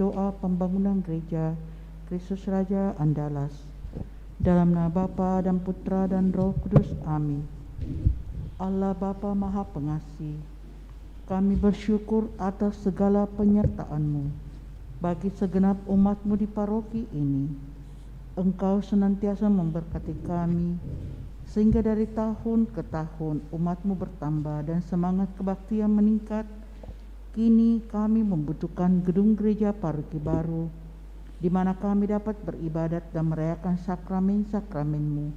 doa pembangunan gereja Kristus Raja Andalas. Dalam nama Bapa dan Putra dan Roh Kudus. Amin. Allah Bapa Maha Pengasih, kami bersyukur atas segala penyertaan-Mu bagi segenap umat-Mu di paroki ini. Engkau senantiasa memberkati kami, sehingga dari tahun ke tahun umat-Mu bertambah dan semangat kebaktian meningkat. Kini kami membutuhkan gedung gereja paroki baru, di mana kami dapat beribadat dan merayakan sakramen-sakramen-Mu,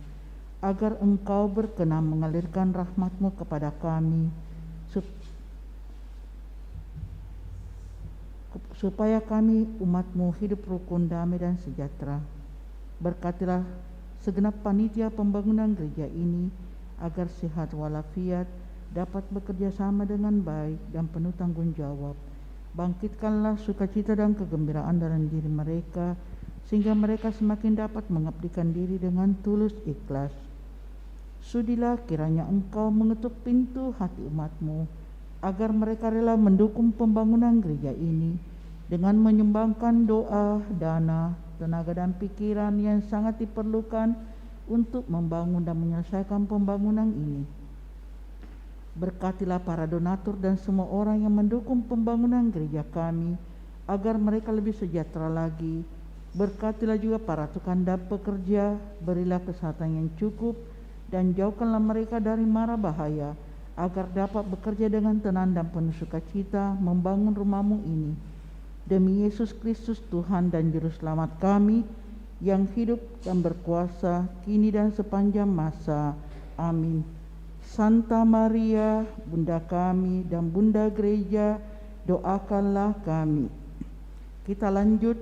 agar Engkau berkenan mengalirkan rahmat-Mu kepada kami, supaya kami umat-Mu hidup rukun, damai dan sejahtera. Berkatilah segenap panitia pembangunan gereja ini, agar sehat walafiat, dapat bekerja sama dengan baik dan penuh tanggung jawab. Bangkitkanlah sukacita dan kegembiraan dalam diri mereka, sehingga mereka semakin dapat mengabdikan diri dengan tulus ikhlas. Sudilah kiranya Engkau mengetuk pintu hati umat-Mu, agar mereka rela mendukung pembangunan gereja ini dengan menyumbangkan doa, dana, tenaga dan pikiran yang sangat diperlukan untuk membangun dan menyelesaikan pembangunan ini. Berkatilah para donatur dan semua orang yang mendukung pembangunan gereja kami, agar mereka lebih sejahtera lagi. Berkatilah juga para tukang dan pekerja, berilah kesehatan yang cukup, dan jauhkanlah mereka dari mara bahaya, agar dapat bekerja dengan tenang dan penuh sukacita membangun rumah-Mu ini. Demi Yesus Kristus Tuhan dan Juru Selamat kami, yang hidup dan berkuasa kini dan sepanjang masa. Amin. Santa Maria, Bunda kami dan Bunda Gereja, doakanlah kami. Kita lanjut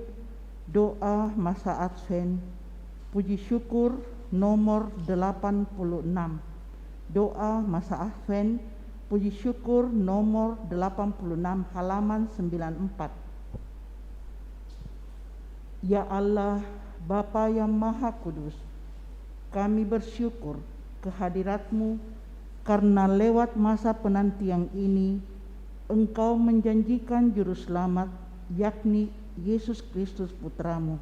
doa masa Advent, puji syukur nomor 86. Doa masa Advent, puji syukur nomor 86, halaman 94. Ya Allah, Bapa yang Maha Kudus, kami bersyukur kehadirat-Mu, karena lewat masa penantian ini Engkau menjanjikan Juru Selamat, yakni Yesus Kristus Putra-Mu.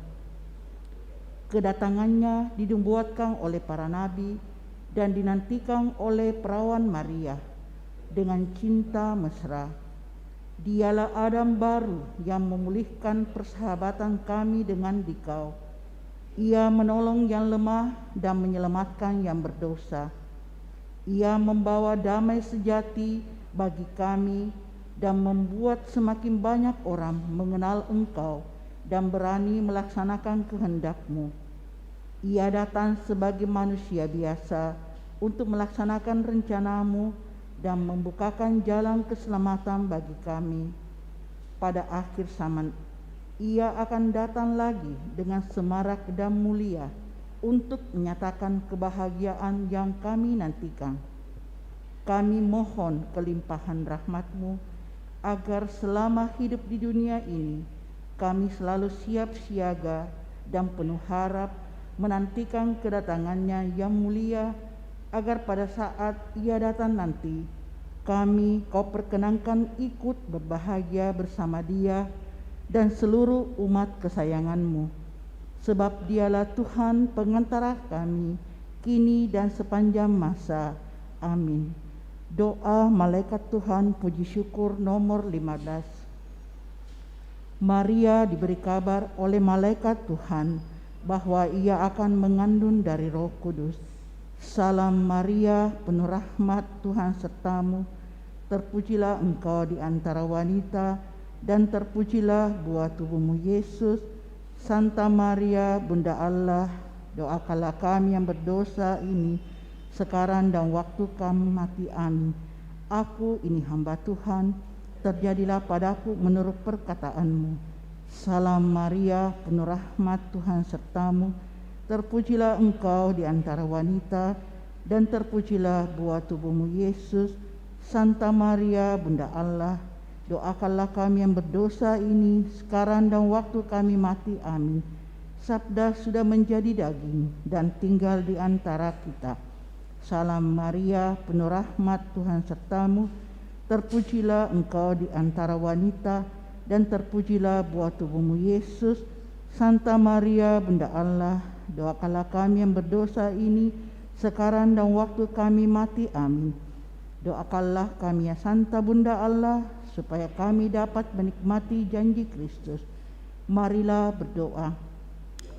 Kedatangannya dinubuatkan oleh para nabi dan dinantikan oleh perawan Maria dengan cinta mesra. Dialah Adam baru yang memulihkan persahabatan kami dengan Dikau. Ia menolong yang lemah dan menyelamatkan yang berdosa. Ia membawa damai sejati bagi kami dan membuat semakin banyak orang mengenal Engkau dan berani melaksanakan kehendak-Mu. Ia datang sebagai manusia biasa untuk melaksanakan rencana-Mu dan membukakan jalan keselamatan bagi kami. Pada akhir zaman, Ia akan datang lagi dengan semarak dan mulia untuk menyatakan kebahagiaan yang kami nantikan. Kami mohon kelimpahan rahmat-Mu, agar selama hidup di dunia ini, kami selalu siap siaga dan penuh harap menantikan kedatangannya yang mulia, agar pada saat Ia datang nanti, kami Kau perkenankan ikut berbahagia bersama Dia dan seluruh umat kesayangan-Mu. Sebab Dialah Tuhan pengantara kami, kini dan sepanjang masa. Amin. Doa Malaikat Tuhan, puji syukur nomor 15. Maria diberi kabar oleh Malaikat Tuhan bahwa ia akan mengandung dari Roh Kudus. Salam Maria, penuh rahmat, Tuhan sertamu. Terpujilah engkau di antara wanita, dan terpujilah buah tubuhmu Yesus. Santa Maria, Bunda Allah, doakanlah kami yang berdosa ini, sekarang dan waktu kami mati. Amin. Aku ini hamba Tuhan, terjadilah padaku menurut perkataan-Mu. Salam Maria, penuh rahmat, Tuhan sertamu. Terpujilah engkau di antara wanita, dan terpujilah buah tubuhmu Yesus. Santa Maria, Bunda Allah, doakanlah kami yang berdosa ini, sekarang dan waktu kami mati. Amin. Sabda sudah menjadi daging dan tinggal di antara kita. Salam Maria, penuh rahmat, Tuhan sertamu. Terpujilah engkau di antara wanita, dan terpujilah buah tubuhmu Yesus. Santa Maria Bunda Allah, doakanlah kami yang berdosa ini sekarang dan waktu kami mati. Amin. Doakanlah kami ya Santa Bunda Allah, supaya kami dapat menikmati janji Kristus. Marilah berdoa.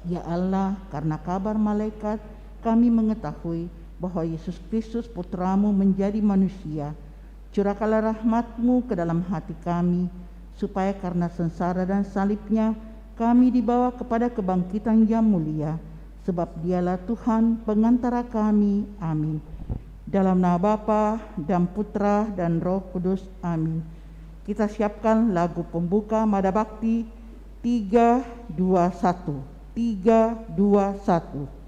Ya Allah, karena kabar malaikat kami mengetahui bahwa Yesus Kristus Putramu menjadi manusia. Curahkanlah rahmat-Mu ke dalam hati kami, supaya karena sengsara dan salibnya kami dibawa kepada kebangkitan yang mulia. Sebab Dialah Tuhan pengantara kami. Amin. Dalam nama Bapa dan Putra dan Roh Kudus. Amin. Kita siapkan lagu pembuka Mada Bakti 321. 321.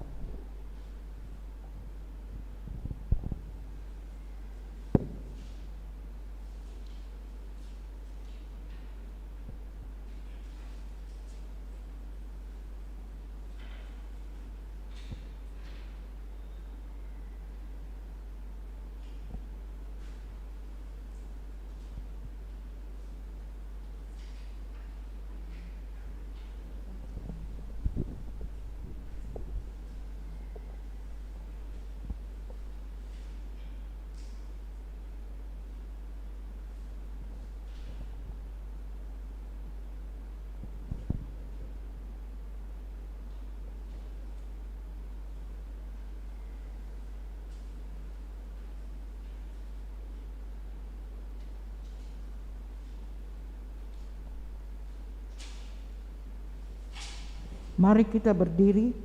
Mari kita berdiri.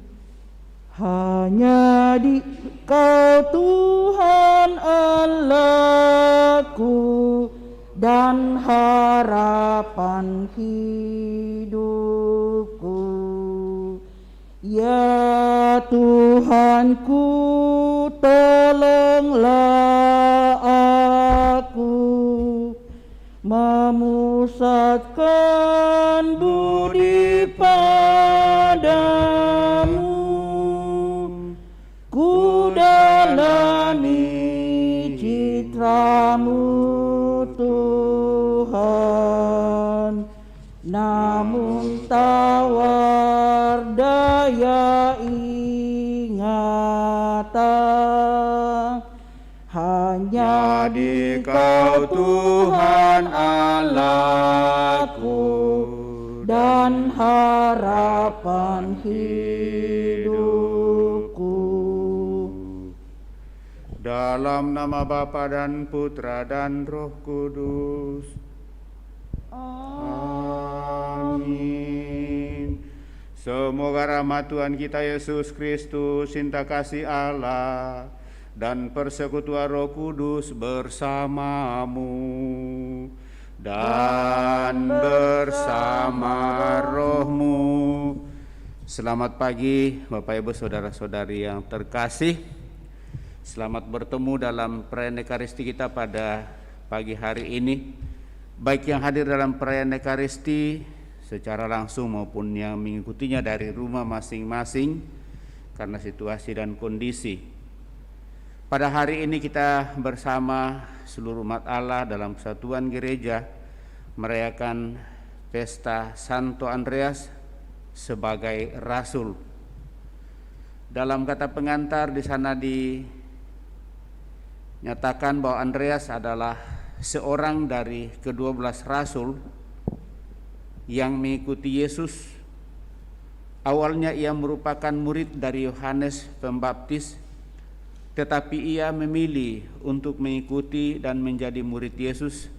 Hanya di Kau Tuhan Allahku dan harapan hidupku. Ya Tuhanku, tolonglah aku memusatkan budi padamu, ku dalami citramu Tuhan. Namun tawar daya ingatan, hanya di Kau Tuhan Allahku dan harapan hidupku. Dalam nama Bapa dan Putra dan Roh Kudus. Amin. Semoga rahmat Tuhan kita Yesus Kristus, cinta kasih Allah, dan persekutuan Roh Kudus bersamamu dan bersama rohmu. Selamat pagi Bapak Ibu Saudara-saudari yang terkasih. Selamat bertemu dalam perayaan Ekaristi kita pada pagi hari ini, baik yang hadir dalam perayaan Ekaristi secara langsung maupun yang mengikutinya dari rumah masing-masing karena situasi dan kondisi. Pada hari ini kita bersama seluruh umat Allah dalam Persatuan Gereja merayakan pesta Santo Andreas sebagai Rasul. Dalam kata pengantar di sana dinyatakan bahwa Andreas adalah seorang dari ke-12 Rasul yang mengikuti Yesus. Awalnya ia merupakan murid dari Yohanes Pembaptis, tetapi ia memilih untuk mengikuti dan menjadi murid Yesus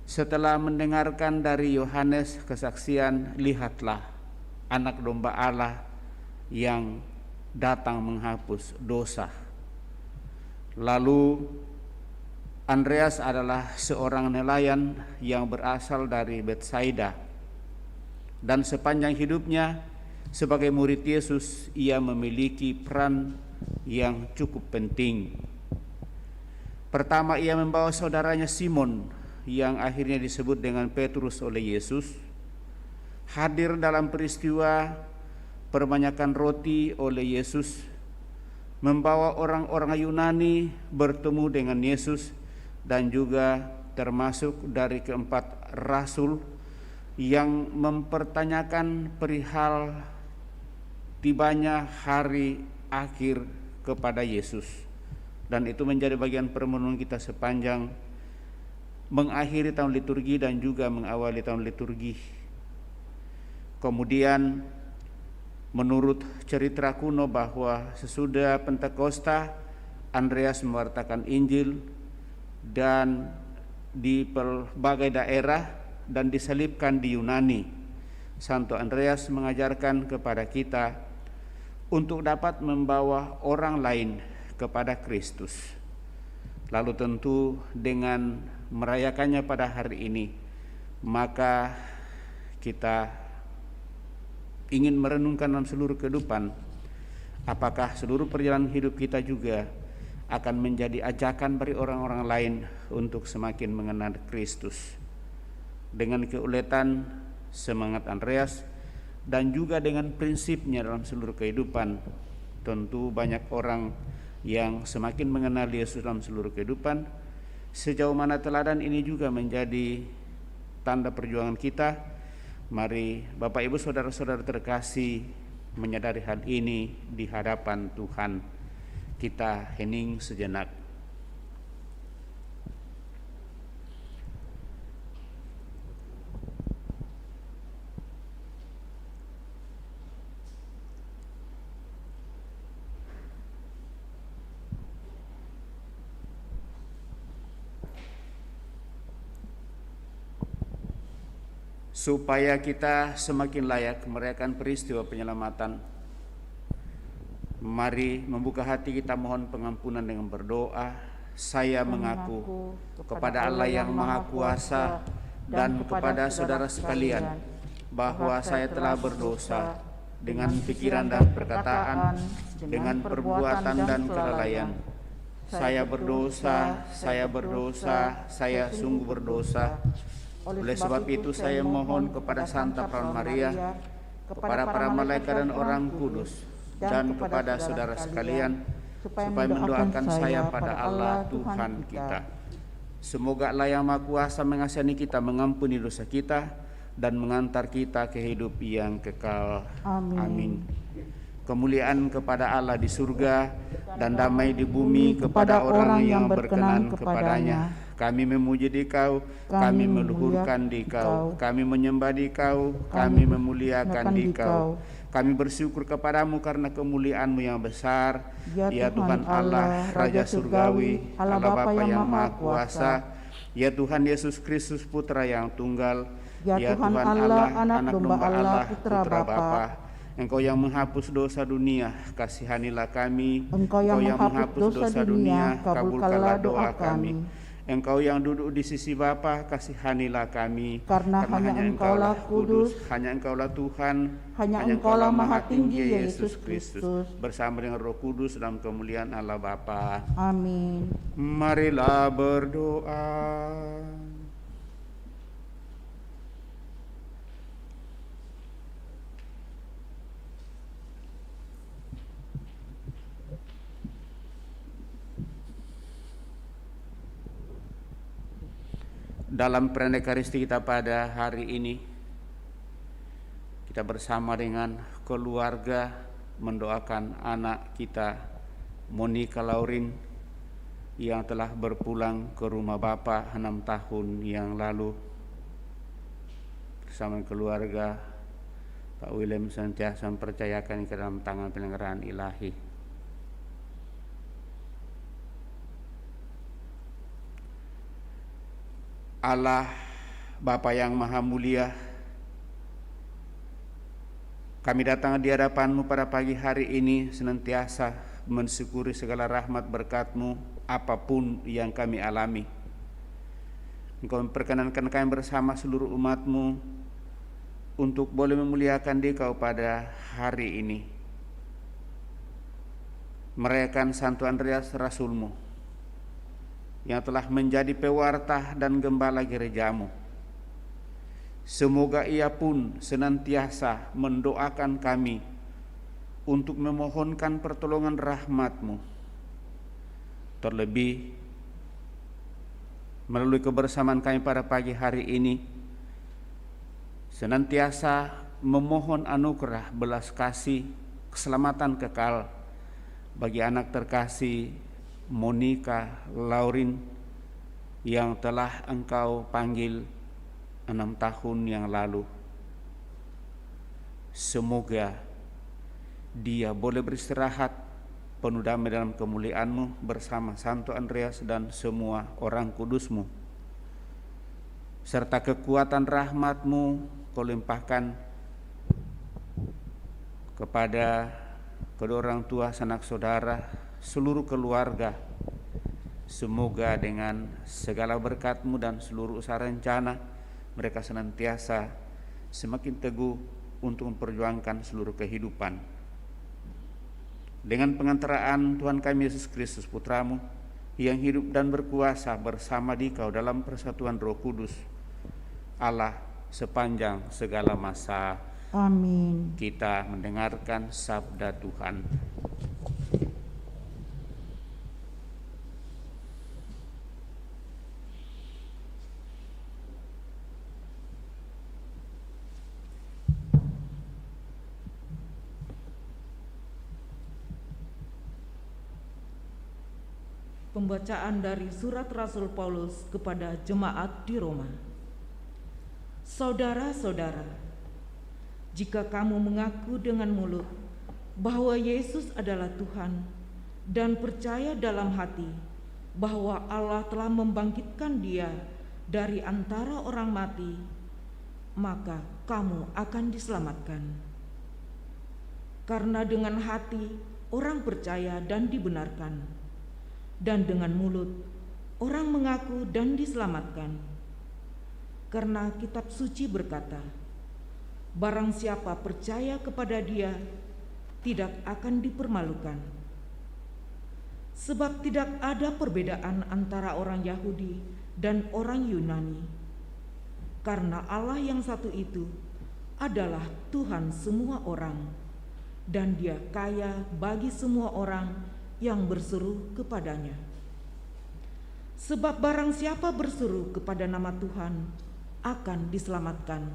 setelah mendengarkan dari Yohanes kesaksian, "Lihatlah anak domba Allah yang datang menghapus dosa." Lalu Andreas adalah seorang nelayan yang berasal dari Betsaida, dan sepanjang hidupnya sebagai murid Yesus ia memiliki peran yang cukup penting. Pertama, ia membawa saudaranya Simon yang akhirnya disebut dengan Petrus oleh Yesus, hadir dalam peristiwa perbanyakan roti oleh Yesus, membawa orang-orang Yunani bertemu dengan Yesus, dan juga termasuk dari keempat rasul yang mempertanyakan perihal tibanya hari akhir kepada Yesus, dan itu menjadi bagian permenungan kita sepanjang mengakhiri tahun liturgi dan juga mengawali tahun liturgi. Kemudian menurut cerita kuno bahwa sesudah Pentakosta Andreas mewartakan Injil dan di berbagai daerah dan disalibkan di Yunani. Santo Andreas mengajarkan kepada kita untuk dapat membawa orang lain kepada Kristus. Lalu tentu dengan merayakannya pada hari ini, maka kita ingin merenungkan dalam seluruh kehidupan, apakah seluruh perjalanan hidup kita juga akan menjadi ajakan bagi orang-orang lain untuk semakin mengenal Kristus. Dengan keuletan semangat Andreas dan juga dengan prinsipnya dalam seluruh kehidupan, tentu banyak orang yang semakin mengenal Yesus dalam seluruh kehidupan. Sejauh mana teladan ini juga menjadi tanda perjuangan kita. Mari Bapak Ibu saudara-saudara terkasih menyadari hal ini di hadapan Tuhan. Kita hening sejenak. Supaya kita semakin layak merayakan peristiwa penyelamatan, mari membuka hati kita mohon pengampunan dengan berdoa. Saya mengaku kepada Allah yang Maha Kuasa dan kepada saudara sekalian bahwa saya telah berdosa dengan pikiran dan perkataan, dengan perbuatan dan kelalaian. Saya berdosa, saya sungguh berdosa. Oleh sebab itu saya mohon kepada Santa Perawan Maria, kepada para malaikat dan orang kudus, dan kepada saudara sekalian, supaya mendoakan saya pada Allah Tuhan kita. Semoga Allah yang Maha Kuasa mengasihani kita, mengampuni dosa kita, dan mengantar kita ke hidup yang kekal. Amin. Kemuliaan kepada Allah di surga dan damai di bumi kepada orang yang berkenan kepadanya. Kami memuji Dikau, kami meluhurkan Dikau, kami menyembah Dikau, kami memuliakan Dikau. Kami bersyukur kepadamu karena kemuliaan-Mu yang besar, ya Tuhan Allah, Raja Surgawi, Allah Bapa yang Maha Kuasa, ya Tuhan Yesus Kristus Putra yang tunggal, ya Tuhan Allah, Anak Domba Allah, Putra Bapa. Engkau yang menghapus dosa dunia, kasihanilah kami. Engkau yang menghapus dosa dunia, kabulkanlah doa kami. Engkau yang duduk di sisi Bapa, kasihanilah kami. Karena hanya Engkaulah kudus, hanya Engkaulah Tuhan, hanya Engkaulah Maha Tinggi, Yesus Kristus, bersama dengan Roh Kudus dalam kemuliaan Allah Bapa. Amin. Marilah berdoa. Dalam perayaan Ekaristi kita pada hari ini, kita bersama dengan keluarga mendoakan anak kita Monica Laurin yang telah berpulang ke rumah Bapa 6 tahun yang lalu. Bersama keluarga, Pak William senantiasa mempercayakan ke dalam tangan penyelenggaraan ilahi. Allah Bapa yang Maha Mulia, kami datang di hadapan-Mu pada pagi hari ini senantiasa mensyukuri segala rahmat berkat-Mu apapun yang kami alami. Engkau memperkenankan kami bersama seluruh umat-Mu untuk boleh memuliakan Dikau pada hari ini, merayakan Santo Andreas Rasul-Mu yang telah menjadi pewarta dan gembala gereja-Mu. Semoga ia pun senantiasa mendoakan kami untuk memohonkan pertolongan rahmat-Mu. Terlebih melalui kebersamaan kami pada pagi hari ini, senantiasa memohon anugerah belas kasih keselamatan kekal bagi anak terkasih Monica Laurin yang telah Engkau panggil 6 tahun yang lalu. Semoga dia boleh beristirahat penuh damai dalam kemuliaan-Mu bersama Santo Andreas dan semua orang kudus-Mu, serta kekuatan rahmat-Mu Kau limpahkan kepada kedua orang tua, sanak saudara, seluruh keluarga. Semoga dengan segala berkat-Mu dan seluruh usaha rencana mereka senantiasa semakin teguh untuk memperjuangkan seluruh kehidupan. Dengan pengantaraan Tuhan kami Yesus Kristus Putra-Mu yang hidup dan berkuasa bersama Dikau dalam persatuan Roh Kudus, Allah sepanjang segala masa. Amin. Kita mendengarkan sabda Tuhan. Pembacaan dari surat Rasul Paulus kepada jemaat di Roma. Saudara-saudara, jika kamu mengaku dengan mulut bahwa Yesus adalah Tuhan dan percaya dalam hati bahwa Allah telah membangkitkan Dia dari antara orang mati, maka kamu akan diselamatkan. Karena dengan hati orang percaya dan dibenarkan, dan dengan mulut orang mengaku dan diselamatkan. Karena kitab suci berkata, barang siapa percaya kepada Dia tidak akan dipermalukan. Sebab tidak ada perbedaan antara orang Yahudi dan orang Yunani, karena Allah yang satu itu adalah Tuhan semua orang, dan Dia kaya bagi semua orang yang berseru kepadanya. Sebab barang siapa berseru kepada nama Tuhan akan diselamatkan.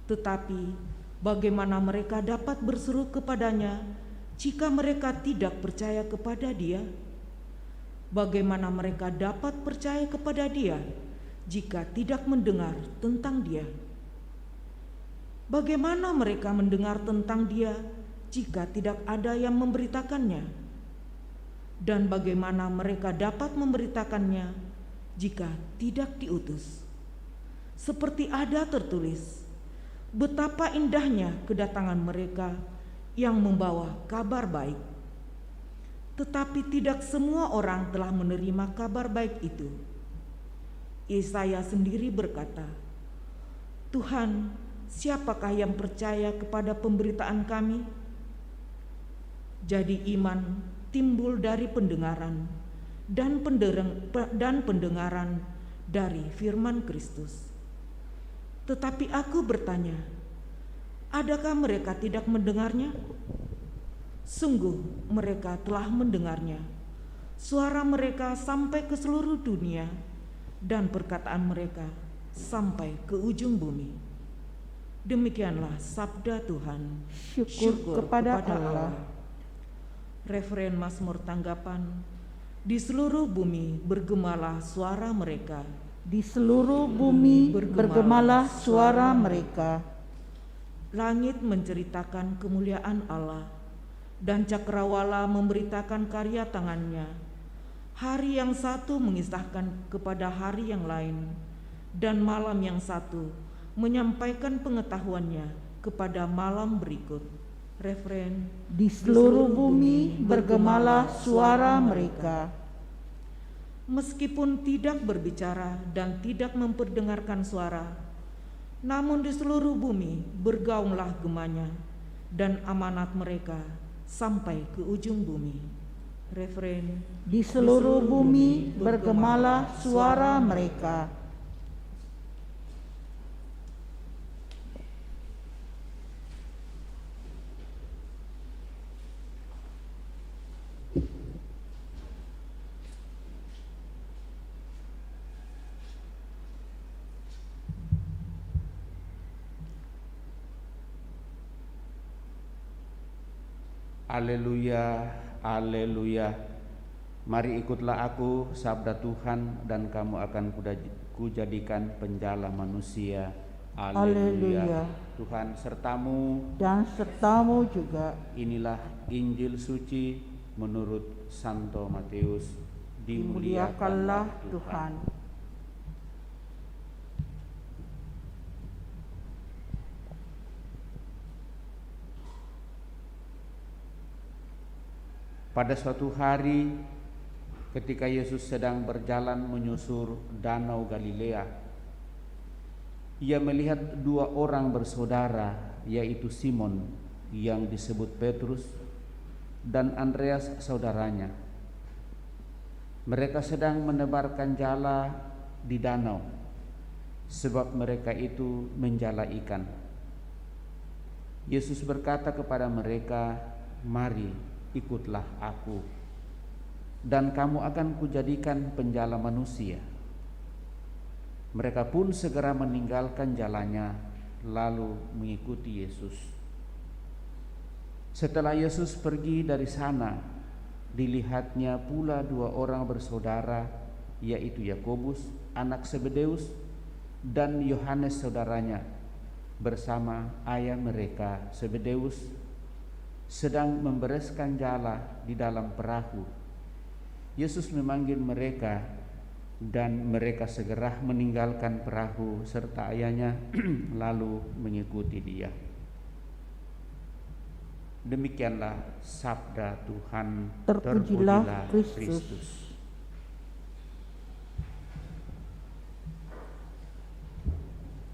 Tetapi bagaimana mereka dapat berseru kepadanya jika mereka tidak percaya kepada Dia? Bagaimana mereka dapat percaya kepada Dia jika tidak mendengar tentang Dia? Bagaimana mereka mendengar tentang Dia jika tidak ada yang memberitakannya? Dan bagaimana mereka dapat memberitakannya jika tidak diutus? Seperti ada tertulis, betapa indahnya kedatangan mereka yang membawa kabar baik. Tetapi tidak semua orang telah menerima kabar baik itu. Yesaya sendiri berkata, Tuhan, siapakah yang percaya kepada pemberitaan kami? Jadi iman timbul dari pendengaran, dan pendengaran dari firman Kristus. Tetapi aku bertanya, adakah mereka tidak mendengarnya? Sungguh mereka telah mendengarnya. Suara mereka sampai ke seluruh dunia, dan perkataan mereka sampai ke ujung bumi. Demikianlah sabda Tuhan. Syukur kepada Allah. Referen Mazmur tanggapan. Di seluruh bumi bergemalah suara mereka. Di seluruh bumi bergemalah suara mereka. Langit menceritakan kemuliaan Allah, dan cakrawala memberitakan karya tangannya. Hari yang satu mengisahkan kepada hari yang lain, dan malam yang satu menyampaikan pengetahuannya kepada malam berikut. Referen. Di seluruh bumi bergemalah suara mereka. Meskipun tidak berbicara dan tidak memperdengarkan suara, namun di seluruh bumi bergaunglah gemanya, dan amanat mereka sampai ke ujung bumi. Referen. Di seluruh bumi bergemalah suara mereka. Haleluya, haleluya. Mari ikutlah aku, sabda Tuhan, dan kamu akan kujadikan penjala manusia. Haleluya. Tuhan sertamu dan sertamu juga. Inilah Injil suci menurut Santo Matius. Dimuliakanlah Tuhan. Pada suatu hari ketika Yesus sedang berjalan menyusur danau Galilea, ia melihat dua orang bersaudara, yaitu Simon yang disebut Petrus dan Andreas saudaranya. Mereka sedang menebarkan jala di danau, sebab mereka itu menjala ikan. Yesus berkata kepada mereka, "Mari, ikutlah aku, dan kamu akan kujadikan penjala manusia." Mereka pun segera meninggalkan jalannya, lalu mengikuti Yesus. Setelah Yesus pergi dari sana, dilihatnya pula dua orang bersaudara, yaitu Yakobus anak Zebedeus dan Yohanes saudaranya, bersama ayah mereka Zebedeus, sedang membereskan jala di dalam perahu. Yesus memanggil mereka, dan mereka segera meninggalkan perahu serta ayahnya lalu mengikuti dia. Demikianlah sabda Tuhan. Terpujilah Kristus.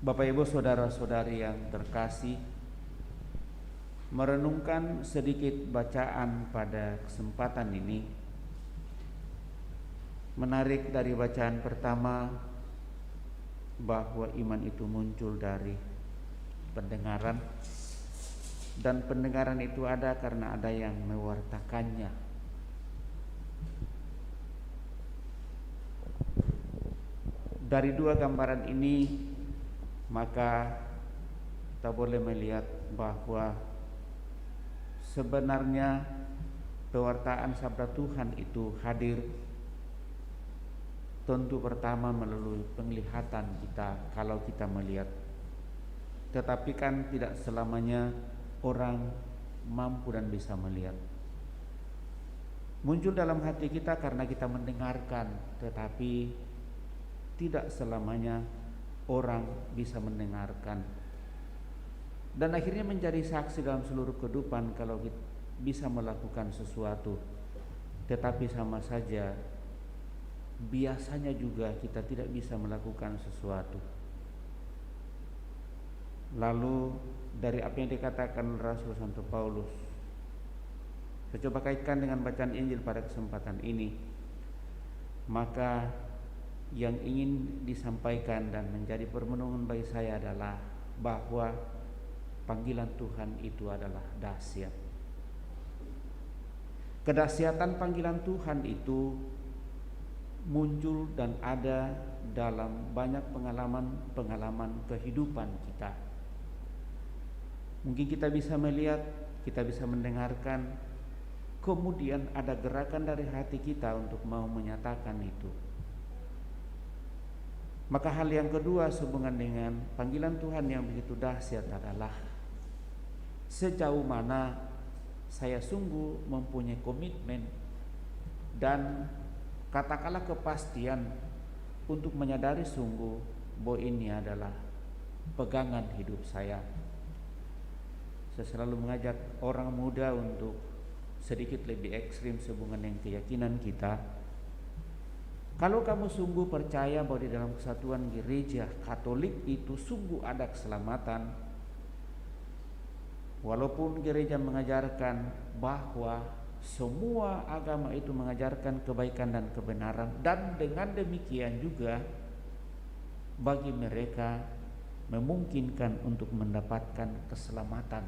Bapak Ibu saudara-saudari yang terkasih, merenungkan sedikit bacaan pada kesempatan ini, menarik dari bacaan pertama bahwa iman itu muncul dari pendengaran, dan pendengaran itu ada karena ada yang mewartakannya. Dari dua gambaran ini maka kita boleh melihat bahwa sebenarnya pewartaan sabda Tuhan itu hadir tentu pertama melalui penglihatan kita kalau kita melihat. Tetapi kan tidak selamanya orang mampu dan bisa melihat. Muncul dalam hati kita karena kita mendengarkan, tetapi tidak selamanya orang bisa mendengarkan. Dan akhirnya menjadi saksi dalam seluruh kehidupan kalau kita bisa melakukan sesuatu, tetapi sama saja biasanya juga kita tidak bisa melakukan sesuatu. Lalu dari apa yang dikatakan Rasul Santo Paulus, saya coba kaitkan dengan bacaan Injil pada kesempatan ini. Maka yang ingin disampaikan dan menjadi permenungan bagi saya adalah bahwa panggilan Tuhan itu adalah dahsyat. Kedahsyatan panggilan Tuhan itu muncul dan ada dalam banyak pengalaman kehidupan kita. Mungkin kita bisa melihat, kita bisa mendengarkan, kemudian ada gerakan dari hati kita untuk mau menyatakan itu. Maka hal yang kedua sehubungan dengan panggilan Tuhan yang begitu dahsyat adalah sejauh mana saya sungguh mempunyai komitmen dan katakanlah kepastian untuk menyadari sungguh bahwa ini adalah pegangan hidup saya. Saya selalu mengajak orang muda untuk sedikit lebih ekstrim sehubungan dengan keyakinan kita. Kalau kamu sungguh percaya bahwa di dalam kesatuan gereja Katolik itu sungguh ada keselamatan, walaupun gereja mengajarkan bahwa semua agama itu mengajarkan kebaikan dan kebenaran, dan dengan demikian juga bagi mereka memungkinkan untuk mendapatkan keselamatan.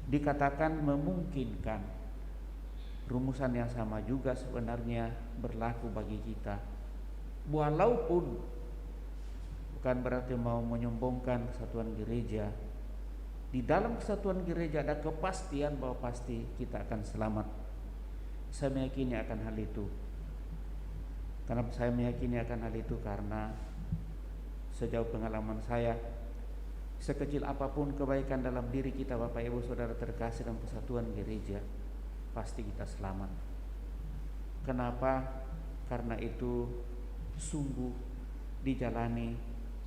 Dikatakan memungkinkan, rumusan yang sama juga sebenarnya berlaku bagi kita. Walaupun bukan berarti mau menyombongkan kesatuan gereja, di dalam kesatuan gereja ada kepastian bahwa pasti kita akan selamat. Saya meyakini akan hal itu. Kenapa saya meyakini akan hal itu? Karena sejauh pengalaman saya, sekecil apapun kebaikan dalam diri kita, Bapak Ibu Saudara terkasih dalam kesatuan gereja, pasti kita selamat. Kenapa? Karena itu sungguh dijalani,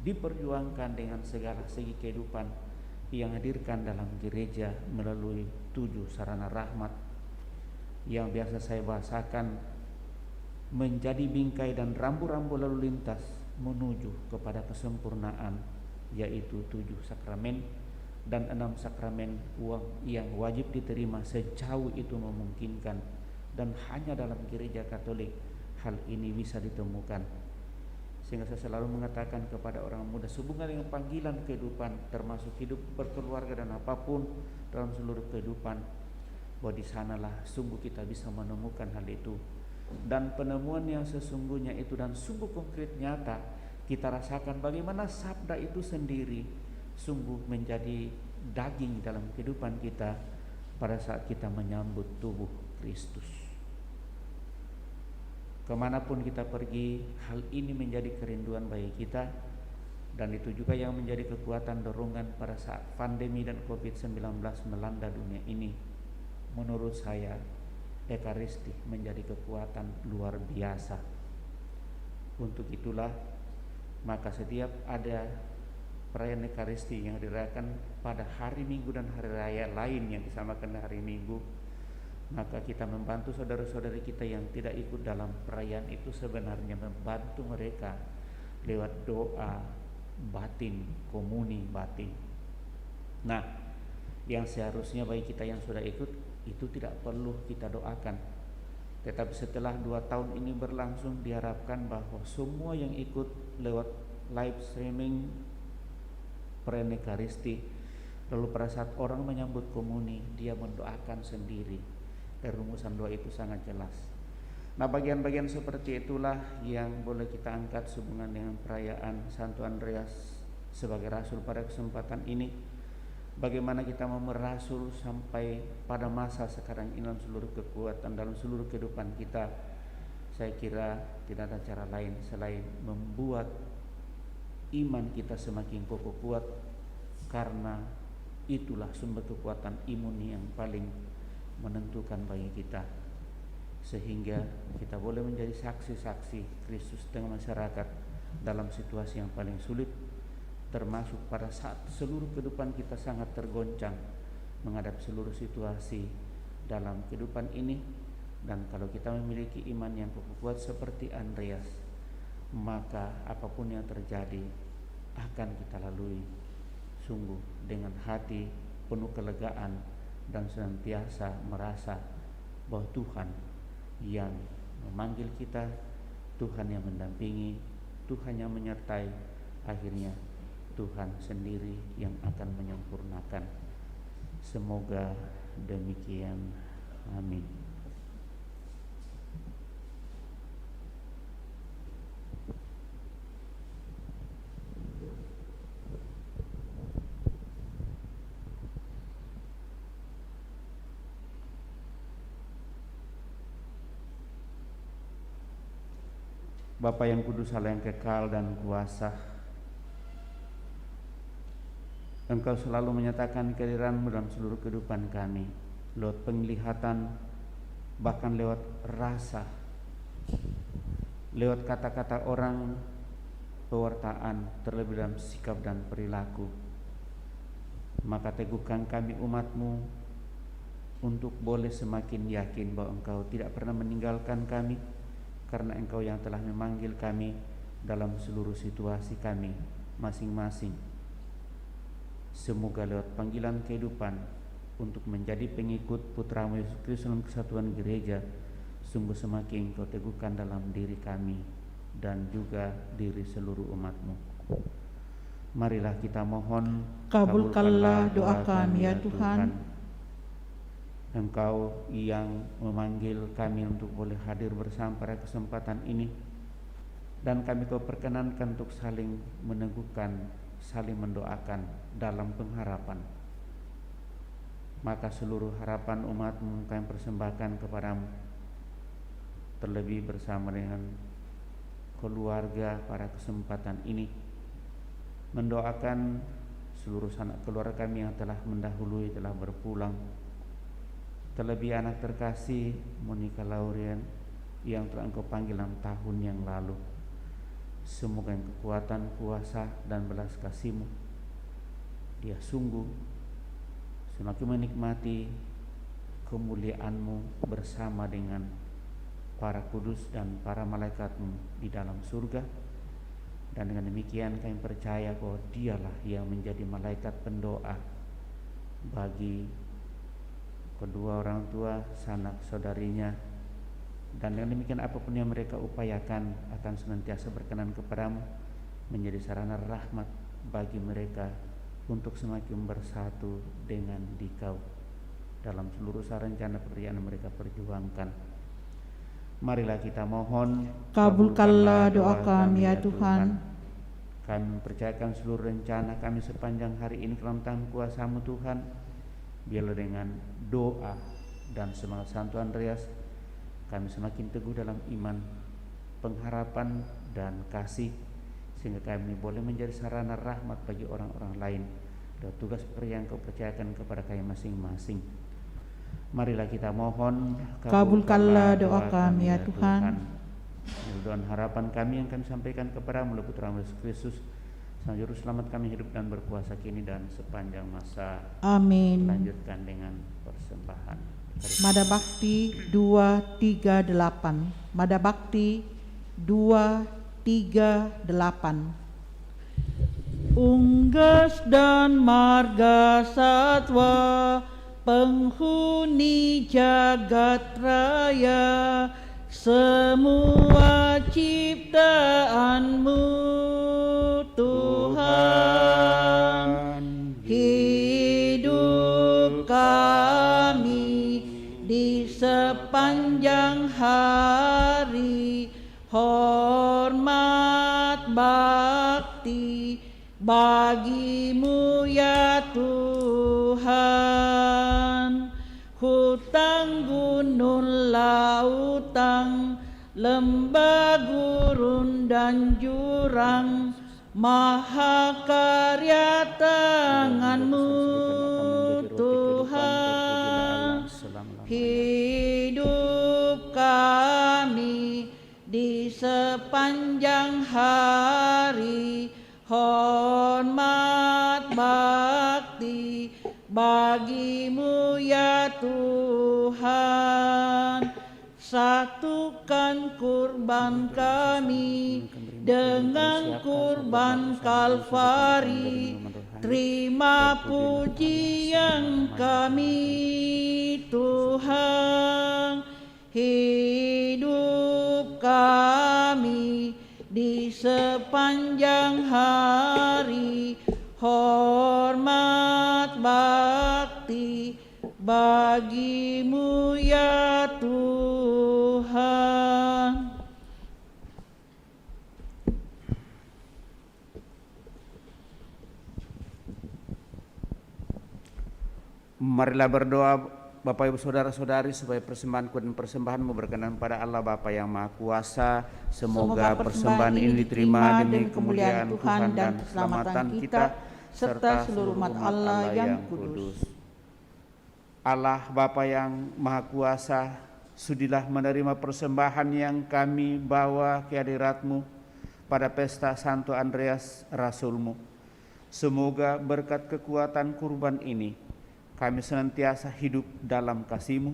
diperjuangkan dengan segala segi kehidupan yang hadirkan dalam gereja melalui 7 sarana rahmat yang biasa saya bahasakan menjadi bingkai dan rambu-rambu lalu lintas menuju kepada kesempurnaan, yaitu 7 sakramen dan 6 sakramen yang wajib diterima sejauh itu memungkinkan, dan hanya dalam gereja Katolik hal ini bisa ditemukan. Sehingga saya selalu mengatakan kepada orang muda sehubungan dengan panggilan kehidupan, termasuk hidup berkeluarga dan apapun dalam seluruh kehidupan, bahwa di sanalah sungguh kita bisa menemukan hal itu. Dan penemuan yang sesungguhnya itu dan sungguh konkret nyata kita rasakan bagaimana sabda itu sendiri sungguh menjadi daging dalam kehidupan kita pada saat kita menyambut tubuh Kristus. Kemanapun kita pergi, hal ini menjadi kerinduan bagi kita, dan itu juga yang menjadi kekuatan dorongan pada saat pandemi dan COVID-19 melanda dunia ini. Menurut saya, Ekaristi menjadi kekuatan luar biasa. Untuk itulah, maka setiap ada perayaan Ekaristi yang dirayakan pada hari Minggu dan hari raya lain yang disamakan hari Minggu, maka kita membantu saudara-saudari kita yang tidak ikut dalam perayaan itu, sebenarnya membantu mereka lewat doa batin, komuni batin. Nah, yang seharusnya bagi kita yang sudah ikut itu tidak perlu kita doakan, tetapi setelah 2 tahun ini berlangsung diharapkan bahwa semua yang ikut lewat live streaming perayaan Ekaristi, lalu pada saat orang menyambut komuni dia mendoakan sendiri. Rumusan doa itu sangat jelas. Nah, bagian-bagian seperti itulah yang boleh kita angkat sehubungan dengan perayaan Santo Andreas sebagai rasul pada kesempatan ini. Bagaimana kita mau merasul sampai pada masa sekarang ini dalam seluruh kekuatan, dalam seluruh kehidupan kita. Saya kira tidak ada cara lain selain membuat iman kita semakin kokoh kuat, karena itulah sumber kekuatan imun yang paling menentukan bagi kita, sehingga kita boleh menjadi saksi-saksi Kristus tengah masyarakat dalam situasi yang paling sulit, termasuk pada saat seluruh kehidupan kita sangat tergoncang menghadapi seluruh situasi dalam kehidupan ini. Dan kalau kita memiliki iman yang kuat seperti Andreas, maka apapun yang terjadi akan kita lalui sungguh dengan hati penuh kelegaan dan senantiasa merasa bahwa Tuhan yang memanggil kita, Tuhan yang mendampingi, Tuhan yang menyertai, akhirnya Tuhan sendiri yang akan menyempurnakan. Semoga demikian. Amin. Bapa yang kudus, Allah yang kekal dan kuasa, Engkau selalu menyatakan kehadiran-Mu dalam seluruh kehidupan kami, lewat penglihatan, bahkan lewat rasa, lewat kata-kata orang, pewartaan, terlebih dalam sikap dan perilaku. Maka teguhkan kami umat-Mu untuk boleh semakin yakin bahwa Engkau tidak pernah meninggalkan kami, karena Engkau yang telah memanggil kami dalam seluruh situasi kami masing-masing. Semoga lewat panggilan kehidupan untuk menjadi pengikut Putra-Mu Yesus Kristus dalam kesatuan gereja, sungguh semakin Engkau teguhkan dalam diri kami dan juga diri seluruh umat-Mu. Marilah kita mohon, kabulkanlah doa kami ya Tuhan. Engkau yang memanggil kami untuk boleh hadir bersama pada kesempatan ini, dan kami Kau perkenankan untuk saling meneguhkan, saling mendoakan dalam pengharapan maka seluruh harapan umat-Mu kami persembahkan kepadamu, terlebih bersama dengan keluarga pada kesempatan ini, mendoakan seluruh sanak keluarga kami yang telah mendahului, telah berpulang, terlebih anak terkasih Monica Laurian yang telah Engkau panggil 6 tahun yang lalu. Semoga yang kekuatan, kuasa, dan belas kasih-Mu, dia sungguh semakin menikmati kemuliaan-Mu bersama dengan para kudus dan para malaikat-Mu di dalam surga. Dan dengan demikian kami percaya bahwa dialah yang menjadi malaikat pendoa bagi kedua orang tua, sanak saudarinya. Dan dengan demikian apapun yang mereka upayakan akan senantiasa berkenan kepadamu, menjadi sarana rahmat bagi mereka untuk semakin bersatu dengan Dikau dalam seluruh rencana pekerjaan yang mereka perjuangkan. Marilah kita mohon, Kabulkanlah doa kami ya Tuhan. Kami percayakan seluruh rencana kami sepanjang hari ini ke dalam tangan kuasa-Mu Tuhan. Biarlah dengan doa dan semangat Santo Andreas kami semakin teguh dalam iman, pengharapan, dan kasih, sehingga kami boleh menjadi sarana rahmat bagi orang-orang lain dan tugas yang Kau percayakan kepada kami masing-masing. Marilah kita mohon, kabulkanlah doa kami ya Tuhan. Dan harapan kami yang kami sampaikan kepada-Mu melalui Putra Yesus Kristus, Sang Juru Selamat kami hidup dan berkuasa kini dan sepanjang masa. Amin. Lanjutkan dengan persembahan. Mada Bakti 238. Mada Bakti 238. Unggas dan marga satwa, penghuni jagat raya, semua ciptaan-Mu Tuhan. Hidup kami di sepanjang hari, hormat bakti bagi-Mu ya Tuhan. Hutang gunung lautan, lembah gurun dan jurang, maha karya tangan-Mu Tuhan. Hidup kami di sepanjang hari, hormat bakti bagi-Mu ya Tuhan. Satukan kurban kami dengan kurban Kalvari, terima pujian kami Tuhan. Hidup kami di sepanjang hari, hormat bakti bagi-Mu ya Tuhan. Marilah berdoa Bapak Ibu Saudara-saudari supaya persembahanku dan persembahanmu berkenan pada Allah Bapa yang Maha Kuasa. Semoga persembahan ini diterima demi kemuliaan Tuhan dan keselamatan kita serta seluruh umat Allah yang kudus. Allah Bapa yang Maha Kuasa, sudilah menerima persembahan yang kami bawa ke hadirat-Mu pada pesta Santo Andreas Rasul-Mu. Semoga berkat kekuatan kurban ini kami senantiasa hidup dalam kasih-Mu.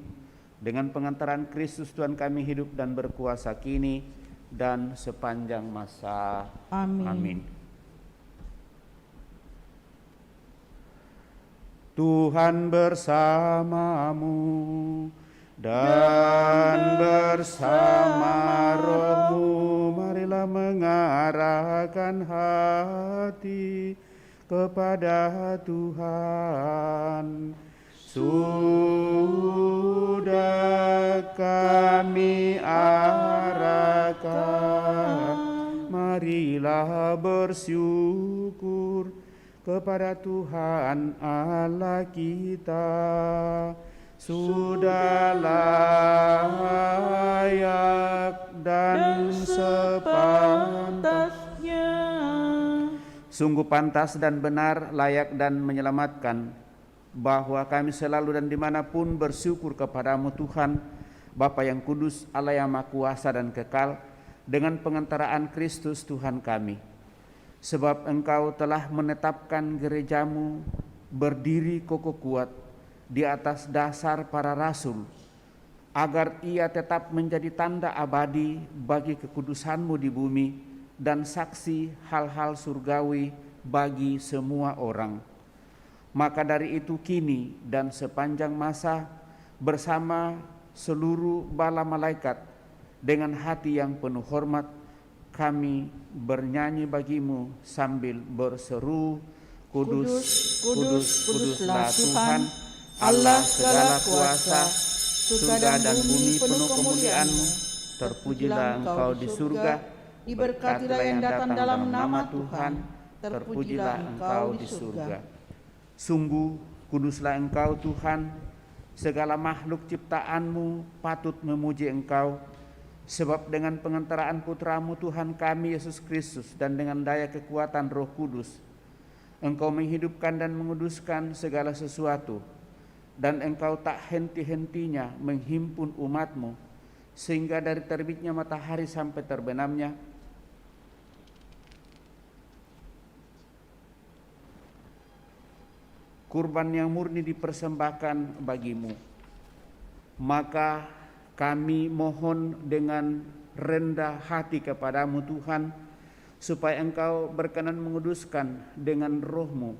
Dengan pengantaran Kristus Tuhan kami hidup dan berkuasa kini dan sepanjang masa. Amin. Amin. Tuhan bersamamu dan bersama rohmu. Marilah mengarahkan hati kepada Tuhan. Sudah kami arahkan, marilah bersyukur kepada Tuhan Allah kita sudah layak dan sepantasnya. Sungguh pantas dan benar, layak dan menyelamatkan, bahwa kami selalu dan dimanapun bersyukur kepadamu Tuhan, Bapa yang kudus, Allah yang maha kuasa dan kekal, dengan pengantaraan Kristus Tuhan kami. Sebab Engkau telah menetapkan gerejamu berdiri kokoh kuat di atas dasar para rasul, agar ia tetap menjadi tanda abadi bagi kekudusanmu di bumi dan saksi hal-hal surgawi bagi semua orang. Maka dari itu kini dan sepanjang masa bersama seluruh bala malaikat dengan hati yang penuh hormat kami bernyanyi bagimu sambil berseru, Kudus, kudus, kuduslah Tuhan, Allah segala kuasa, surga dan bumi penuh kemuliaan-Mu. Terpujilah Engkau di surga, diberkatilah yang datang dalam nama Tuhan, terpujilah Engkau di surga. Sungguh kuduslah Engkau Tuhan, segala makhluk ciptaan-Mu patut memuji Engkau, sebab dengan pengantaraan Putra-Mu Tuhan kami Yesus Kristus dan dengan daya kekuatan Roh Kudus, Engkau menghidupkan dan menguduskan segala sesuatu, dan Engkau tak henti-hentinya menghimpun umat-Mu, sehingga dari terbitnya matahari sampai terbenamnya, kurban yang murni dipersembahkan bagimu. Maka kami mohon dengan rendah hati kepadamu Tuhan, supaya Engkau berkenan menguduskan dengan Roh-Mu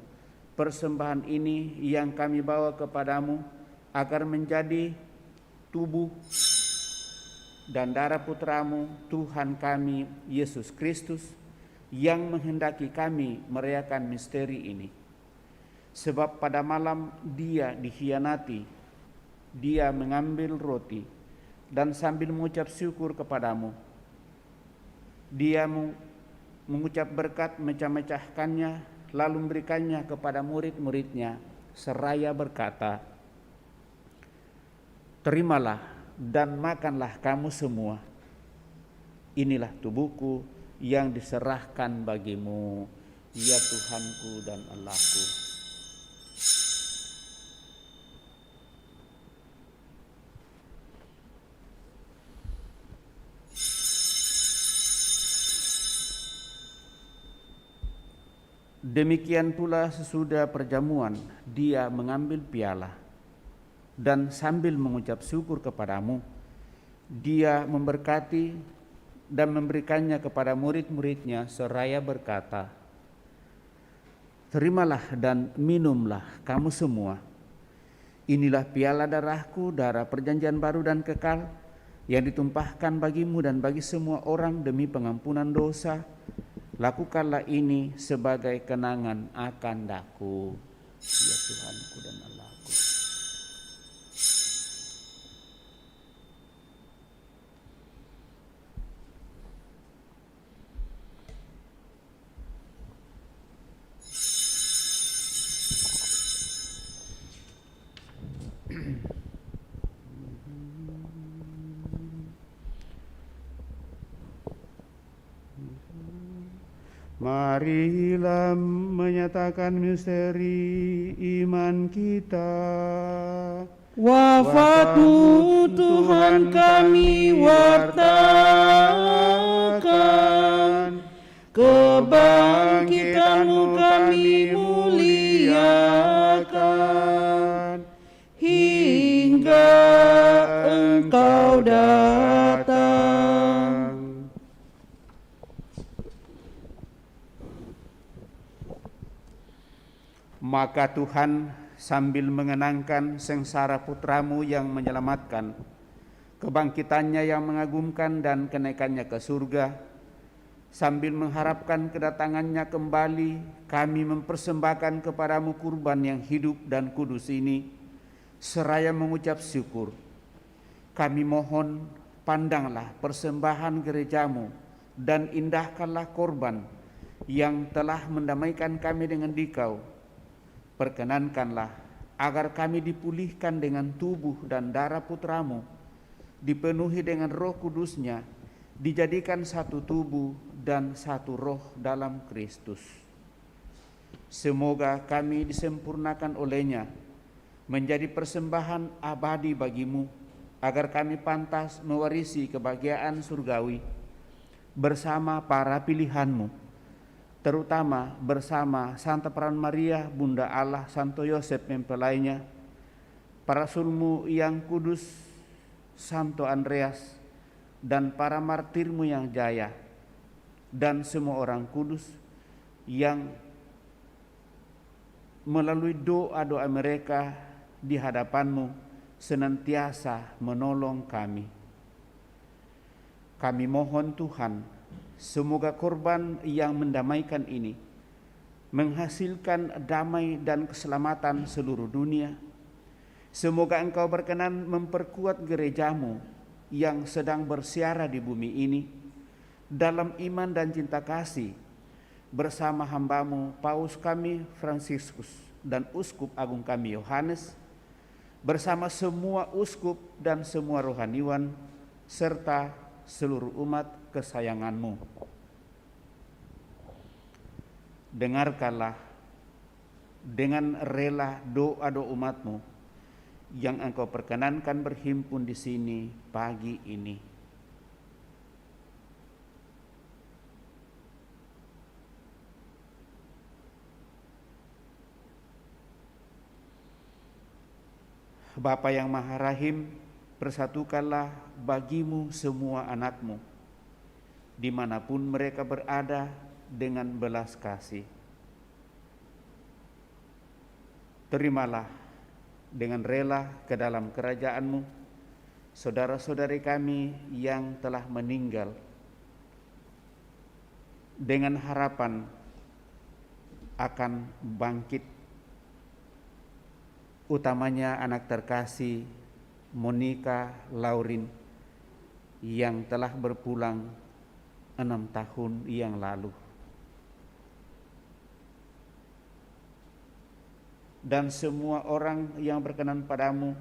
persembahan ini yang kami bawa kepadamu, agar menjadi tubuh dan darah Putra-Mu Tuhan kami Yesus Kristus, yang menghendaki kami merayakan misteri ini. Sebab pada malam Dia dikhianati, Dia mengambil roti dan sambil mengucap syukur kepadamu, Dia mengucap berkat, mecah-mecahkannya, lalu memberikannya kepada murid-muridnya, seraya berkata, terimalah dan makanlah kamu semua, inilah tubuhku yang diserahkan bagimu, ya Tuhanku dan Allahku. Demikian pula sesudah perjamuan, Dia mengambil piala dan sambil mengucap syukur kepadamu, Dia memberkati dan memberikannya kepada murid-muridnya seraya berkata, terimalah dan minumlah kamu semua, inilah piala darahku, darah perjanjian baru dan kekal, yang ditumpahkan bagimu dan bagi semua orang demi pengampunan dosa. Lakukanlah ini sebagai kenangan akan daku, ya Tuhanku dan Allahku. Marilah menyatakan misteri iman kita. Wafat-Mu Tuhan kami wartakan, kebangkitan-Mu kami muliakan, hingga Engkau datang. Maka Tuhan sambil mengenangkan sengsara Putra-Mu yang menyelamatkan, kebangkitannya yang mengagumkan dan kenaikannya ke surga, sambil mengharapkan kedatangannya kembali, kami mempersembahkan kepadamu kurban yang hidup dan kudus ini, seraya mengucap syukur. Kami mohon, pandanglah persembahan gerejamu dan indahkanlah korban yang telah mendamaikan kami dengan Dikau, perkenankanlah agar kami dipulihkan dengan tubuh dan darah Putramu, dipenuhi dengan Roh Kudus-Nya, dijadikan satu tubuh dan satu roh dalam Kristus. Semoga kami disempurnakan oleh-Nya menjadi persembahan abadi bagimu, agar kami pantas mewarisi kebahagiaan surgawi bersama para pilihan-Mu, terutama bersama Santa Peran Maria, Bunda Allah, Santo Yosef mempelainya, para rasul-Mu yang kudus, Santo Andreas, dan para martir-Mu yang jaya, dan semua orang kudus yang melalui doa-doa mereka di hadapan-Mu senantiasa menolong kami. Kami mohon Tuhan, semoga korban yang mendamaikan ini menghasilkan damai dan keselamatan seluruh dunia. Semoga Engkau berkenan memperkuat gereja-Mu yang sedang bersiara di bumi ini dalam iman dan cinta kasih, bersama hamba-Mu Paus kami Fransiskus dan Uskup Agung kami Yohanes, bersama semua uskup dan semua rohaniwan, serta seluruh umat kesayangan-Mu. Dengarkanlah dengan rela doa-doa umat-Mu yang Engkau perkenankan berhimpun di sini pagi ini. Bapa yang Maha Rahim, persatukanlah bagimu semua anak-Mu, dimanapun mereka berada, dengan belas kasih. Terimalah dengan rela ke dalam kerajaan-Mu saudara-saudari kami yang telah meninggal, dengan harapan akan bangkit, utamanya anak terkasih Monica Laurin yang telah berpulang 6 tahun yang lalu, dan semua orang yang berkenan padamu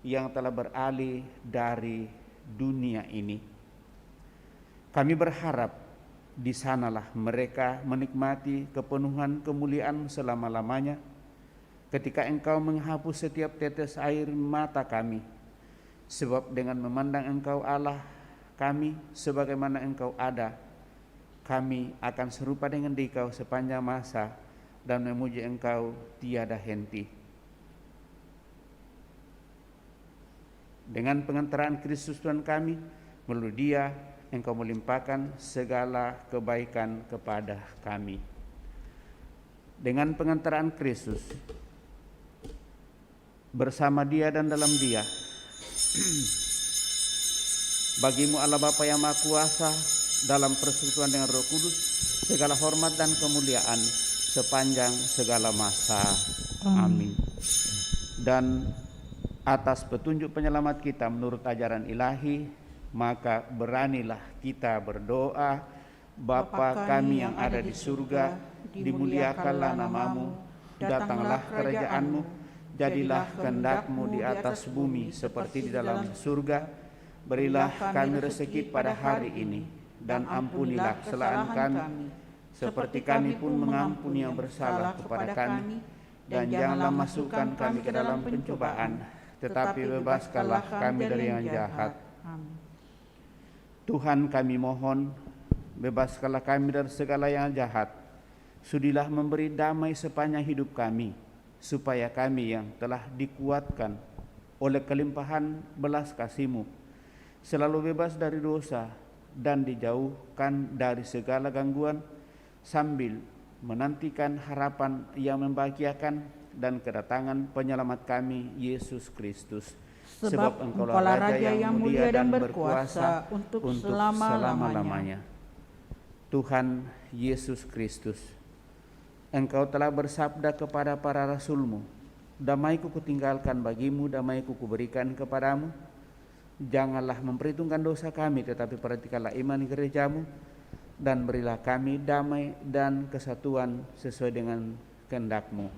yang telah beralih dari dunia ini. Kami berharap di sanalah mereka menikmati kepenuhan kemuliaan selama-lamanya, ketika Engkau menghapus setiap tetes air mata kami, sebab dengan memandang Engkau Allah kami sebagaimana Engkau ada, kami akan serupa dengan Dikau sepanjang masa dan memuji Engkau tiada henti. Dengan pengantaran Kristus Tuhan kami, melalui Dia Engkau melimpahkan segala kebaikan kepada kami. Dengan pengantaran Kristus, bersama Dia dan dalam Dia, bagimu Allah Bapa yang Maha Kuasa, dalam persekutuan dengan Roh Kudus, segala hormat dan kemuliaan sepanjang segala masa. Amin. Dan atas petunjuk penyelamat kita menurut ajaran ilahi, maka beranilah kita berdoa. Bapa kami yang ada di surga, dimuliakanlah namamu, datanglah kerajaan-Mu, jadilah kehendak-Mu di atas bumi seperti di dalam surga. Berilah kami rezeki pada hari ini, dan ampunilah kesalahan kami, seperti kami pun mengampuni yang bersalah kepada kami. Dan janganlah masukkan kami ke dalam pencobaan, tetapi bebaskanlah kami dari yang jahat. Tuhan, kami mohon, bebaskanlah kami dari segala yang jahat. Sudilah memberi damai sepanjang hidup kami, supaya kami yang telah dikuatkan oleh kelimpahan belas kasih-Mu selalu bebas dari dosa dan dijauhkan dari segala gangguan, sambil menantikan harapan yang membahagiakan dan kedatangan penyelamat kami, Yesus Kristus. Sebab Engkaulah Raja yang mulia dan berkuasa untuk selama-lamanya. Tuhan Yesus Kristus, Engkau telah bersabda kepada para rasul-Mu, damai-Ku kutinggalkan bagimu, damai-Ku kuberikan kepadamu. Janganlah memperhitungkan dosa kami, tetapi perhatikanlah iman gereja-Mu, dan berilah kami damai dan kesatuan sesuai dengan kehendak-Mu.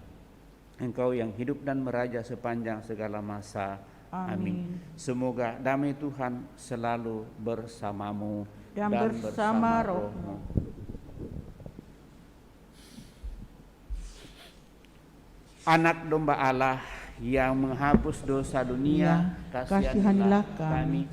Engkau yang hidup dan meraja sepanjang segala masa. Amin. Semoga damai Tuhan selalu bersamamu dan bersama rohmu. Anak domba Allah yang menghapus dosa dunia, kasihanilah kami.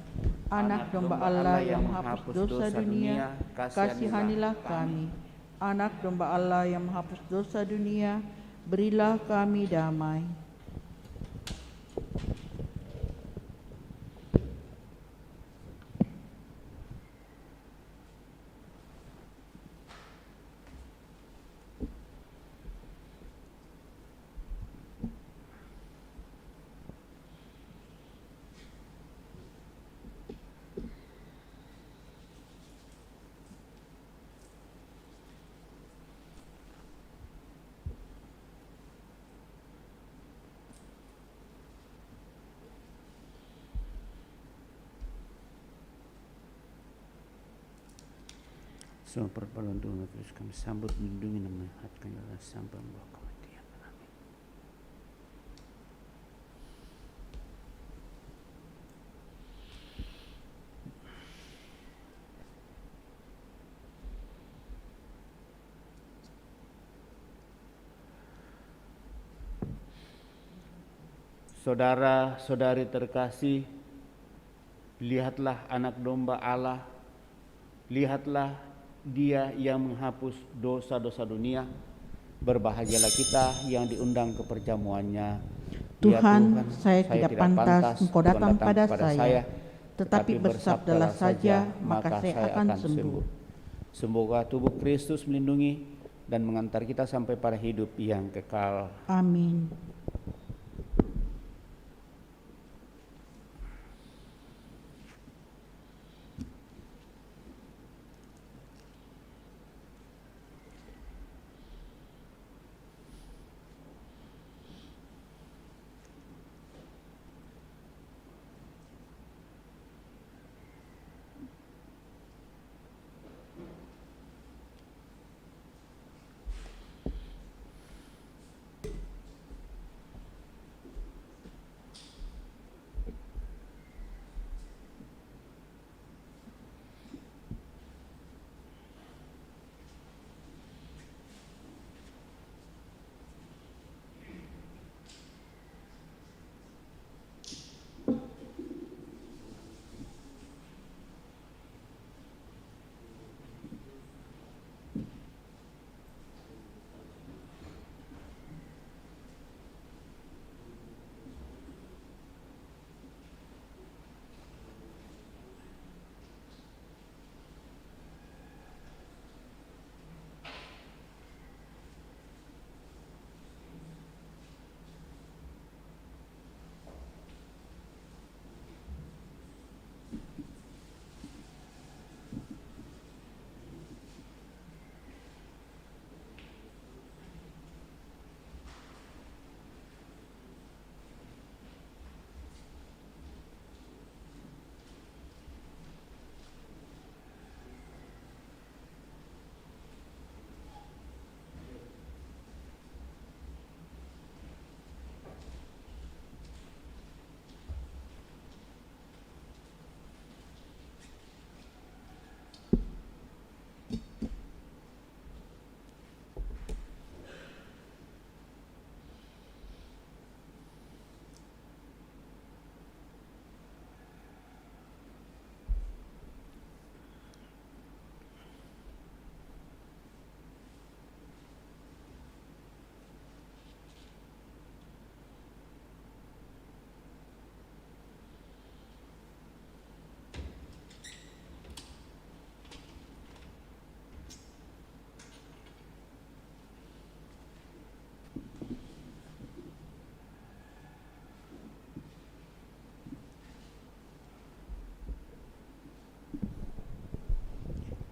Anak domba Allah yang menghapus dosa dunia, kasihanilah kami. Anak domba Allah yang menghapus dosa dunia, berilah kami damai. Semua perpuluhan Tuhan terus kami sambut, melindungi dan menyehatkan dalam sampai membawa kematian. Amin. Saudara-saudari terkasih, lihatlah anak domba Allah, lihatlah Dia yang menghapus dosa-dosa dunia. Berbahagialah kita yang diundang ke perjamuannya. Tuhan, saya tidak pantas Engkau datang pada saya, tetapi bersabdalah saja, maka saya akan sembuh. Semoga tubuh Kristus melindungi dan mengantar kita sampai pada hidup yang kekal. Amin.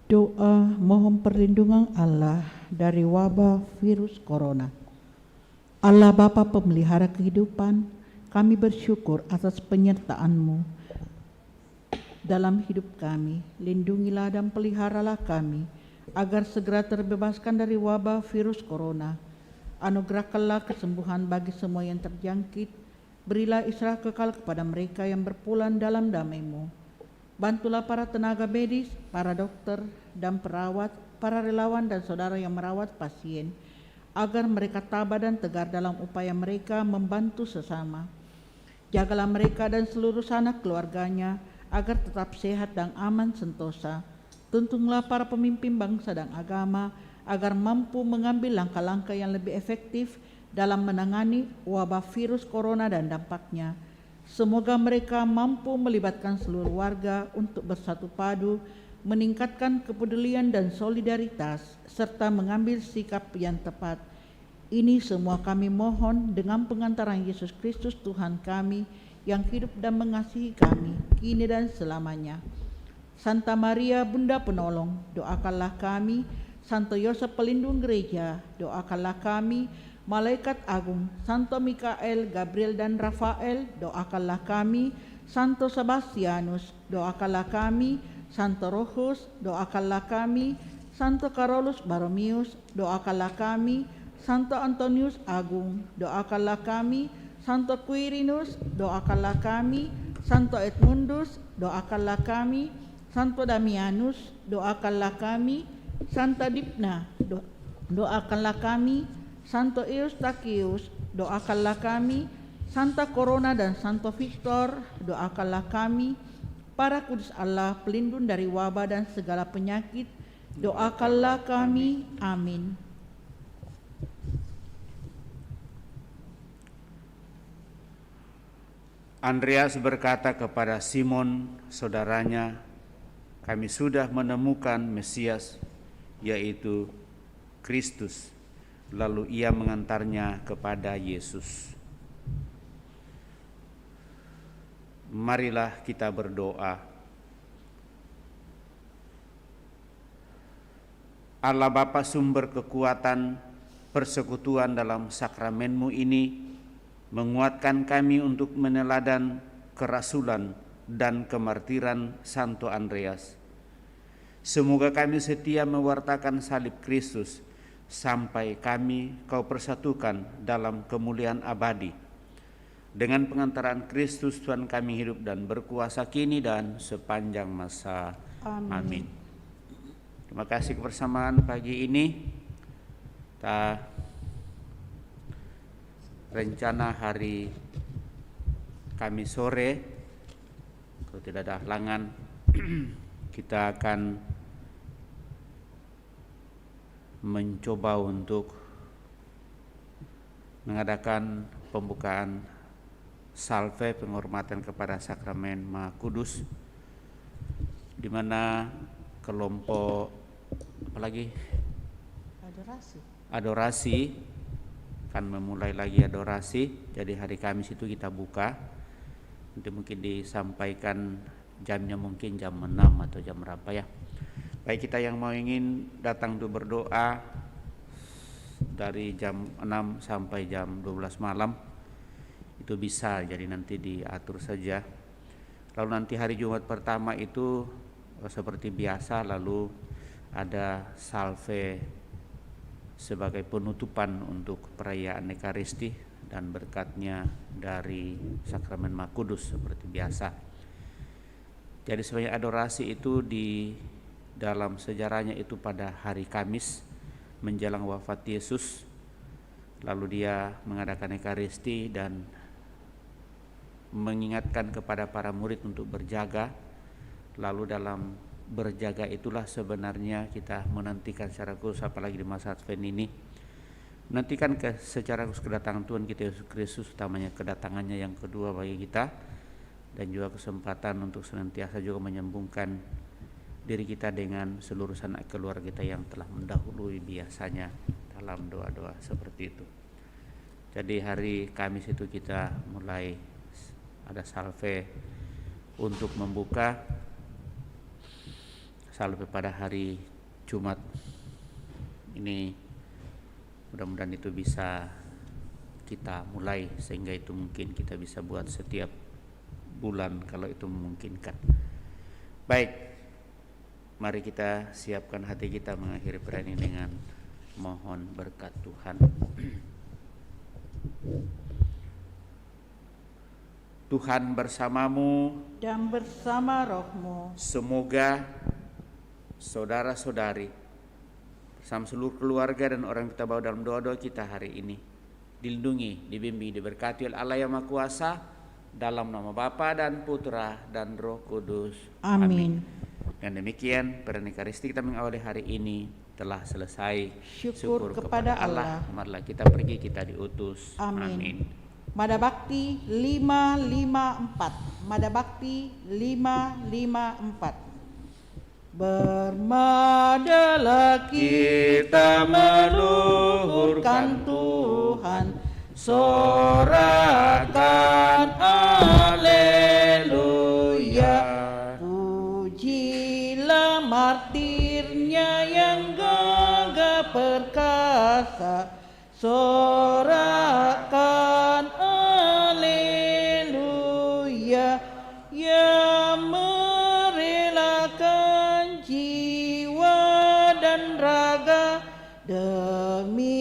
Doa mohon perlindungan Allah dari wabah virus corona. Allah Bapa pemelihara kehidupan, kami bersyukur atas penyertaan-Mu dalam hidup kami. Lindungilah dan peliharalah kami agar segera terbebaskan dari wabah virus corona. Anugerahkanlah kesembuhan bagi semua yang terjangkit. Berilah istirahat kekal kepada mereka yang berpulang dalam damai-Mu. Bantulah para tenaga medis, para dokter dan perawat, para relawan dan saudara yang merawat pasien, agar mereka tabah dan tegar dalam upaya mereka membantu sesama. Jagalah mereka dan seluruh sanak keluarganya, agar tetap sehat dan aman sentosa. Tuntunlah para pemimpin bangsa dan agama, agar mampu mengambil langkah-langkah yang lebih efektif dalam menangani wabah virus corona dan dampaknya. Semoga mereka mampu melibatkan seluruh warga untuk bersatu padu, meningkatkan kepedulian dan solidaritas, serta mengambil sikap yang tepat. Ini semua kami mohon dengan pengantaran Yesus Kristus Tuhan kami, yang hidup dan mengasihi kami, kini dan selamanya. Santa Maria, Bunda Penolong, doakanlah kami. Santo Yosef, pelindung gereja, doakanlah kami. Malaikat agung, Santo Mikael, Gabriel dan Rafael, doakanlah kami. Santo Sebastianus, doakanlah kami. Santo Rohus, doakanlah kami. Santo Carolus Baromius, doakanlah kami. Santo Antonius Agung, doakanlah kami. Santo Quirinus, doakanlah kami. Santo Edmundus, doakanlah kami. Santo Damianus, doakanlah kami. Santa Dipna, doakanlah kami. Santo Eustachius, doakanlah kami. Santa Corona dan Santo Victor, doakanlah kami. Para kudus Allah, pelindung dari wabah dan segala penyakit, doakanlah kami. Amin. Andreas berkata kepada Simon, saudaranya, kami sudah menemukan Mesias, yaitu Kristus. Lalu ia mengantarnya kepada Yesus. Marilah kita berdoa. Allah Bapa sumber kekuatan, persekutuan dalam sakramenmu ini, menguatkan kami untuk meneladan kerasulan dan kemartiran Santo Andreas. Semoga kami setia mewartakan salib Kristus sampai kami Kau persatukan dalam kemuliaan abadi. Dengan pengantaran Kristus Tuhan kami hidup dan berkuasa kini dan sepanjang masa. Amin. Terima kasih kebersamaan pagi ini. Kita rencana hari Kamis sore, kalau tidak ada halangan, kita akan mencoba untuk mengadakan pembukaan salve penghormatan kepada sakramen Maha Kudus, di mana kelompok apalagi adorasi akan memulai lagi adorasi. Jadi hari Kamis itu kita buka, nanti mungkin disampaikan jamnya, mungkin jam 6 atau jam berapa ya. Baik, kita yang mau ingin datang untuk berdoa dari jam 6 sampai jam 12 malam itu bisa, jadi nanti diatur saja. Lalu nanti hari Jumat pertama itu seperti biasa, lalu ada salve sebagai penutupan untuk perayaan Ekaristi dan berkatnya dari sakramen Maha Kudus seperti biasa. Jadi sebenarnya adorasi itu di dalam sejarahnya itu pada hari Kamis menjelang wafat Yesus, lalu dia mengadakan Ekaristi dan mengingatkan kepada para murid untuk berjaga. Lalu dalam berjaga itulah sebenarnya kita menantikan secara khusus, apalagi di masa Advent ini, menantikan secara khusus kedatangan Tuhan kita Yesus Kristus, utamanya kedatangannya yang kedua bagi kita, dan juga kesempatan untuk senantiasa juga menyambungkan diri kita dengan seluruh sanak keluarga kita yang telah mendahului biasanya dalam doa-doa seperti itu. Jadi hari Kamis itu kita mulai ada salve untuk membuka, salve pada hari Jumat ini. Mudah-mudahan itu bisa kita mulai, sehingga itu mungkin kita bisa buat setiap bulan kalau itu memungkinkan. Baik, Mari kita siapkan hati kita mengakhiri perayaan ini dengan mohon berkat Tuhan. Tuhan bersamamu dan bersama rohmu. Semoga saudara-saudari bersama seluruh keluarga dan orang kita bawa dalam doa-doa kita hari ini dilindungi, dibimbing, diberkati oleh Allah yang Maha Kuasa dalam nama Bapa dan Putra dan Roh Kudus. Amin. Dan demikian perayaan Ekaristi kita mengawali hari ini telah selesai. Syukur kepada Allah. Marilah kita pergi, kita diutus. Amin. Mada Bakti 554. Mada Bakti 554. Bermadalah kita meluhurkan Tuhan, sorakan haleluya. Pujilah martirnya yang gagah perkasa, sorakan haleluya. Yang merelakan jiwa dan raga demi